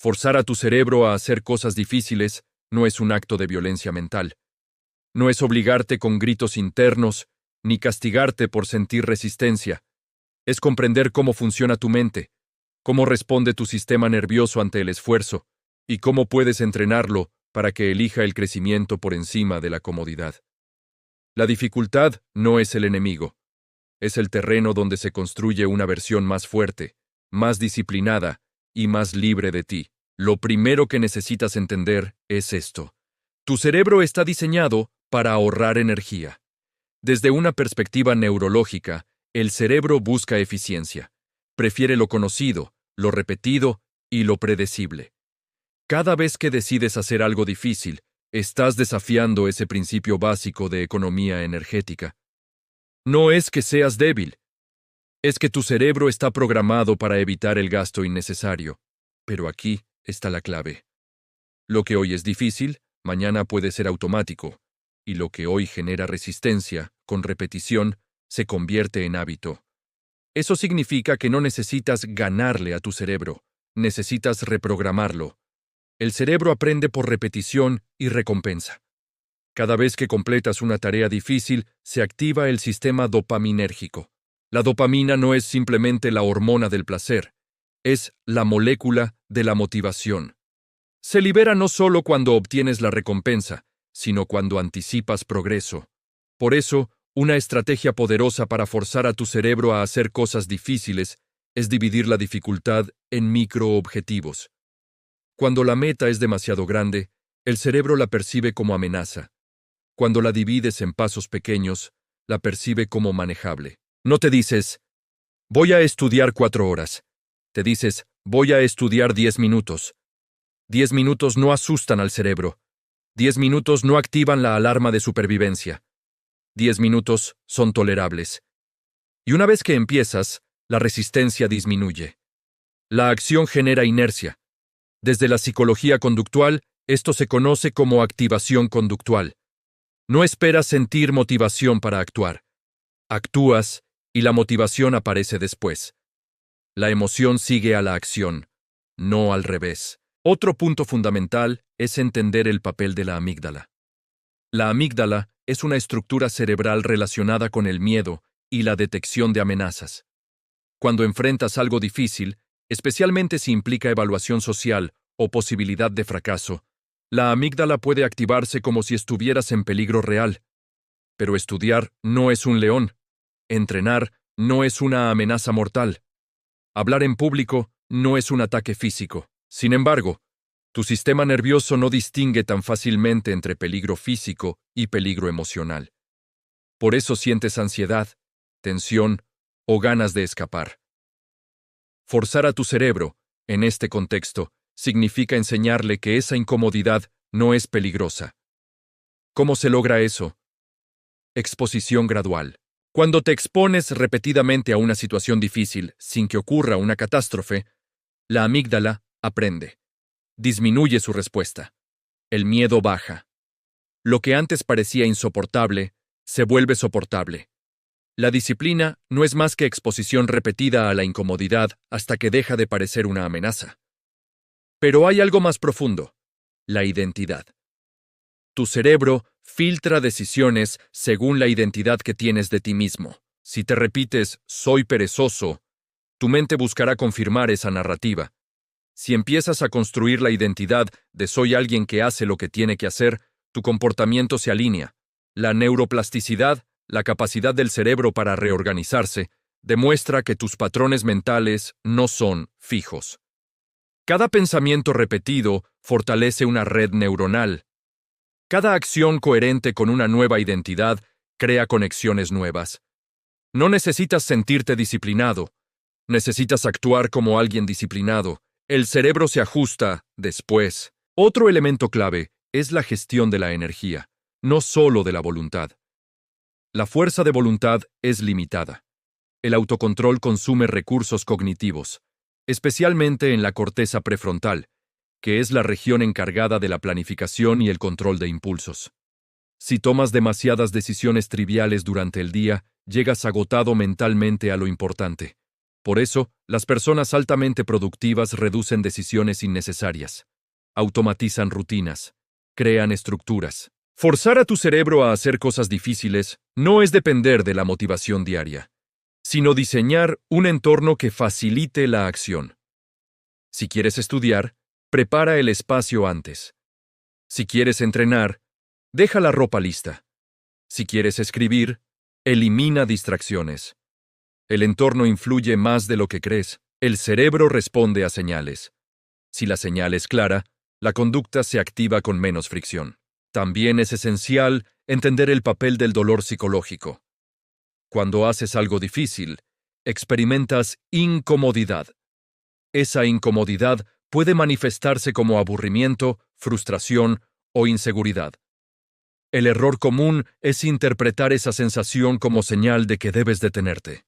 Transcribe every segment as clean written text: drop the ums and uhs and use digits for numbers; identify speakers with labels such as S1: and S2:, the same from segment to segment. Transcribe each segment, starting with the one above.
S1: Forzar a tu cerebro a hacer cosas difíciles no es un acto de violencia mental. No es obligarte con gritos internos, ni castigarte por sentir resistencia. Es comprender cómo funciona tu mente, cómo responde tu sistema nervioso ante el esfuerzo, y cómo puedes entrenarlo para que elija el crecimiento por encima de la comodidad. La dificultad no es el enemigo. Es el terreno donde se construye una versión más fuerte, más disciplinada y más libre de ti. Lo primero que necesitas entender es esto. Tu cerebro está diseñado para ahorrar energía. Desde una perspectiva neurológica, el cerebro busca eficiencia. Prefiere lo conocido, lo repetido y lo predecible. Cada vez que decides hacer algo difícil, estás desafiando ese principio básico de economía energética. No es que seas débil, es que tu cerebro está programado para evitar el gasto innecesario. Pero aquí está la clave. Lo que hoy es difícil, mañana puede ser automático, y lo que hoy genera resistencia, con repetición, se convierte en hábito. Eso significa que no necesitas ganarle a tu cerebro, necesitas reprogramarlo. El cerebro aprende por repetición y recompensa. Cada vez que completas una tarea difícil, se activa el sistema dopaminérgico. La dopamina no es simplemente la hormona del placer, es la molécula de la motivación. Se libera no solo cuando obtienes la recompensa, sino cuando anticipas progreso. Por eso, una estrategia poderosa para forzar a tu cerebro a hacer cosas difíciles es dividir la dificultad en microobjetivos. Cuando la meta es demasiado grande, el cerebro la percibe como amenaza. Cuando la divides en pasos pequeños, la percibe como manejable. No te dices, voy a estudiar 4 horas. Te dices, voy a estudiar 10 minutos. 10 minutos no asustan al cerebro. 10 minutos no activan la alarma de supervivencia. 10 minutos son tolerables. Y una vez que empiezas, la resistencia disminuye. La acción genera inercia. Desde la psicología conductual, esto se conoce como activación conductual. No esperas sentir motivación para actuar. Actúas y la motivación aparece después. La emoción sigue a la acción, no al revés. Otro punto fundamental es entender el papel de la amígdala. La amígdala es una estructura cerebral relacionada con el miedo y la detección de amenazas. Cuando enfrentas algo difícil, especialmente si implica evaluación social o posibilidad de fracaso, la amígdala puede activarse como si estuvieras en peligro real. Pero estudiar no es un león. Entrenar no es una amenaza mortal. Hablar en público no es un ataque físico. Sin embargo, tu sistema nervioso no distingue tan fácilmente entre peligro físico y peligro emocional. Por eso sientes ansiedad, tensión o ganas de escapar. Forzar a tu cerebro, en este contexto, significa enseñarle que esa incomodidad no es peligrosa. ¿Cómo se logra eso? Exposición gradual. Cuando te expones repetidamente a una situación difícil sin que ocurra una catástrofe, la amígdala aprende. Disminuye su respuesta. El miedo baja. Lo que antes parecía insoportable, se vuelve soportable. La disciplina no es más que exposición repetida a la incomodidad hasta que deja de parecer una amenaza. Pero hay algo más profundo: la identidad. Tu cerebro filtra decisiones según la identidad que tienes de ti mismo. Si te repites, soy perezoso, tu mente buscará confirmar esa narrativa. Si empiezas a construir la identidad de soy alguien que hace lo que tiene que hacer, tu comportamiento se alinea. La neuroplasticidad, la capacidad del cerebro para reorganizarse, demuestra que tus patrones mentales no son fijos. Cada pensamiento repetido fortalece una red neuronal. Cada acción coherente con una nueva identidad crea conexiones nuevas. No necesitas sentirte disciplinado. Necesitas actuar como alguien disciplinado. El cerebro se ajusta después. Otro elemento clave es la gestión de la energía, no solo de la voluntad. La fuerza de voluntad es limitada. El autocontrol consume recursos cognitivos, especialmente en la corteza prefrontal, que es la región encargada de la planificación y el control de impulsos. Si tomas demasiadas decisiones triviales durante el día, llegas agotado mentalmente a lo importante. Por eso, las personas altamente productivas reducen decisiones innecesarias, automatizan rutinas, crean estructuras. Forzar a tu cerebro a hacer cosas difíciles no es depender de la motivación diaria, sino diseñar un entorno que facilite la acción. Si quieres estudiar, prepara el espacio antes. Si quieres entrenar, deja la ropa lista. Si quieres escribir, elimina distracciones. El entorno influye más de lo que crees. El cerebro responde a señales. Si la señal es clara, la conducta se activa con menos fricción. También es esencial entender el papel del dolor psicológico. Cuando haces algo difícil, experimentas incomodidad. Esa incomodidad puede manifestarse como aburrimiento, frustración o inseguridad. El error común es interpretar esa sensación como señal de que debes detenerte.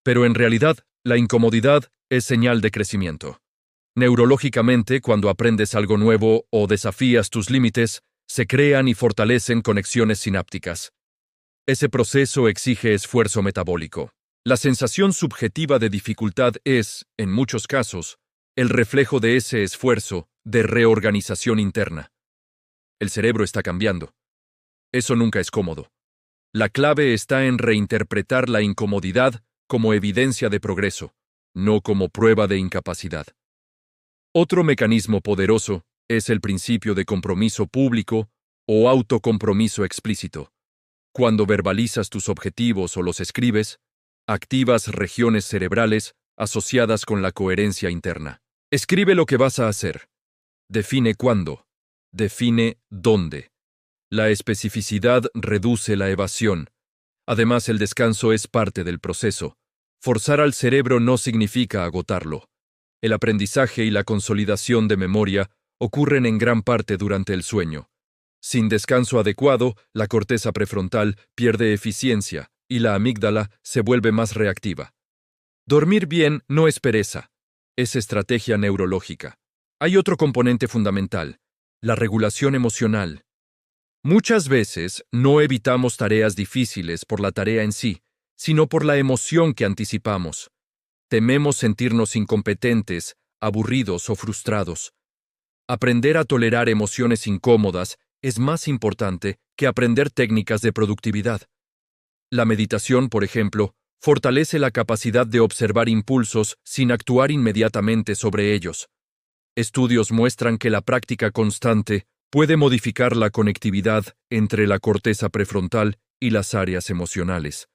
S1: Pero en realidad, la incomodidad es señal de crecimiento. Neurológicamente, cuando aprendes algo nuevo o desafías tus límites, se crean y fortalecen conexiones sinápticas. Ese proceso exige esfuerzo metabólico. La sensación subjetiva de dificultad es, en muchos casos, el reflejo de ese esfuerzo de reorganización interna. El cerebro está cambiando. Eso nunca es cómodo. La clave está en reinterpretar la incomodidad como evidencia de progreso, no como prueba de incapacidad. Otro mecanismo poderoso es el principio de compromiso público o autocompromiso explícito. Cuando verbalizas tus objetivos o los escribes, activas regiones cerebrales asociadas con la coherencia interna. Escribe lo que vas a hacer. Define cuándo. Define dónde. La especificidad reduce la evasión. Además, el descanso es parte del proceso. Forzar al cerebro no significa agotarlo. El aprendizaje y la consolidación de memoria ocurren en gran parte durante el sueño. Sin descanso adecuado, la corteza prefrontal pierde eficiencia y la amígdala se vuelve más reactiva. Dormir bien no es pereza, es estrategia neurológica. Hay otro componente fundamental, la regulación emocional. Muchas veces no evitamos tareas difíciles por la tarea en sí, sino por la emoción que anticipamos. Tememos sentirnos incompetentes, aburridos o frustrados. Aprender a tolerar emociones incómodas es más importante que aprender técnicas de productividad. La meditación, por ejemplo, fortalece la capacidad de observar impulsos sin actuar inmediatamente sobre ellos. Estudios muestran que la práctica constante puede modificar la conectividad entre la corteza prefrontal y las áreas emocionales,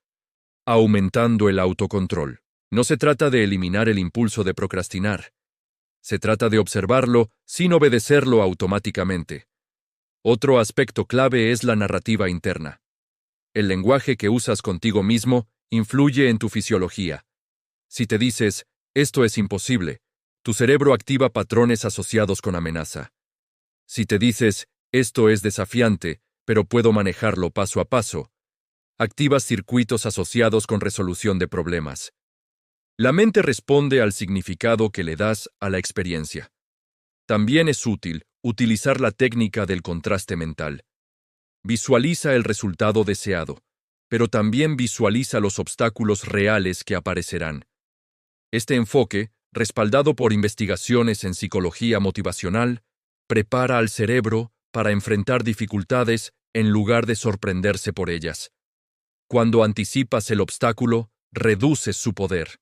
S1: aumentando el autocontrol. No se trata de eliminar el impulso de procrastinar. Se trata de observarlo sin obedecerlo automáticamente. Otro aspecto clave es la narrativa interna. El lenguaje que usas contigo mismo influye en tu fisiología. Si te dices, esto es imposible, tu cerebro activa patrones asociados con amenaza. Si te dices, esto es desafiante, pero puedo manejarlo paso a paso, activas circuitos asociados con resolución de problemas. La mente responde al significado que le das a la experiencia. También es útil utilizar la técnica del contraste mental. Visualiza el resultado deseado, pero también visualiza los obstáculos reales que aparecerán. Este enfoque, respaldado por investigaciones en psicología motivacional, prepara al cerebro para enfrentar dificultades en lugar de sorprenderse por ellas. Cuando anticipas el obstáculo, reduces su poder.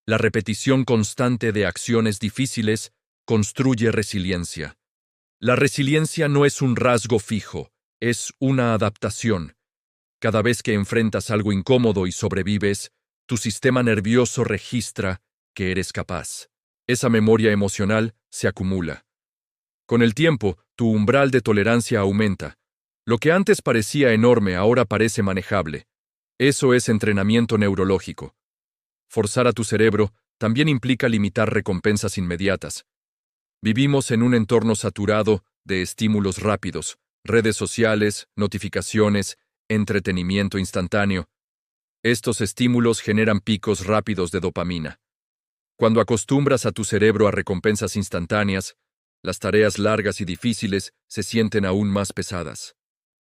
S1: La repetición constante de acciones difíciles construye resiliencia. La resiliencia no es un rasgo fijo, es una adaptación. Cada vez que enfrentas algo incómodo y sobrevives, tu sistema nervioso registra que eres capaz. Esa memoria emocional se acumula. Con el tiempo, tu umbral de tolerancia aumenta. Lo que antes parecía enorme ahora parece manejable. Eso es entrenamiento neurológico. Forzar a tu cerebro también implica limitar recompensas inmediatas. Vivimos en un entorno saturado de estímulos rápidos, redes sociales, notificaciones, entretenimiento instantáneo. Estos estímulos generan picos rápidos de dopamina. Cuando acostumbras a tu cerebro a recompensas instantáneas, las tareas largas y difíciles se sienten aún más pesadas.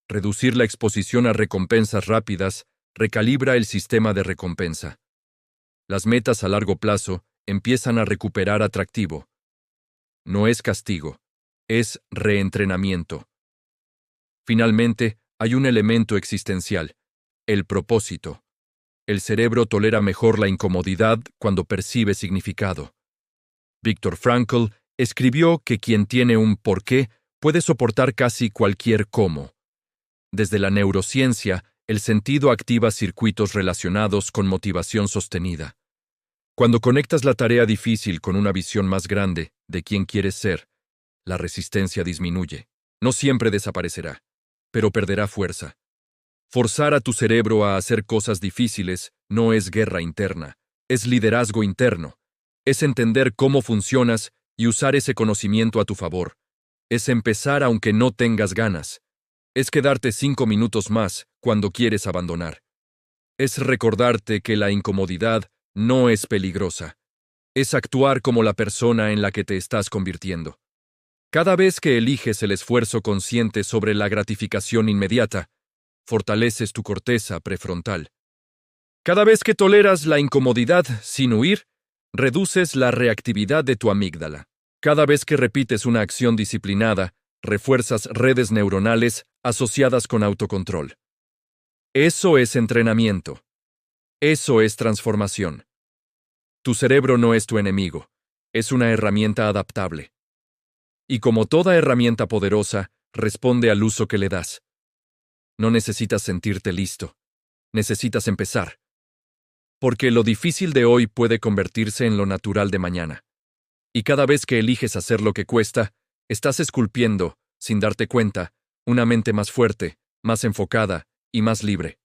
S1: Reducir la exposición a recompensas rápidas recalibra el sistema de recompensa. Las metas a largo plazo empiezan a recuperar atractivo. No es castigo, es reentrenamiento. Finalmente, hay un elemento existencial, el propósito. El cerebro tolera mejor la incomodidad cuando percibe significado. Viktor Frankl escribió que quien tiene un porqué puede soportar casi cualquier cómo. Desde la neurociencia, el sentido activa circuitos relacionados con motivación sostenida. Cuando conectas la tarea difícil con una visión más grande de quién quieres ser, la resistencia disminuye. No siempre desaparecerá, pero perderá fuerza. Forzar a tu cerebro a hacer cosas difíciles no es guerra interna, es liderazgo interno. Es entender cómo funcionas y usar ese conocimiento a tu favor. Es empezar aunque no tengas ganas. Es quedarte 5 minutos más cuando quieres abandonar. Es recordarte que la incomodidad no es peligrosa. Es actuar como la persona en la que te estás convirtiendo. Cada vez que eliges el esfuerzo consciente sobre la gratificación inmediata, fortaleces tu corteza prefrontal. Cada vez que toleras la incomodidad sin huir, reduces la reactividad de tu amígdala. Cada vez que repites una acción disciplinada, refuerzas redes neuronales asociadas con autocontrol. Eso es entrenamiento. Eso es transformación. Tu cerebro no es tu enemigo, es una herramienta adaptable. Y como toda herramienta poderosa, responde al uso que le das. No necesitas sentirte listo, necesitas empezar. Porque lo difícil de hoy puede convertirse en lo natural de mañana. Y cada vez que eliges hacer lo que cuesta, estás esculpiendo, sin darte cuenta, una mente más fuerte, más enfocada y más libre.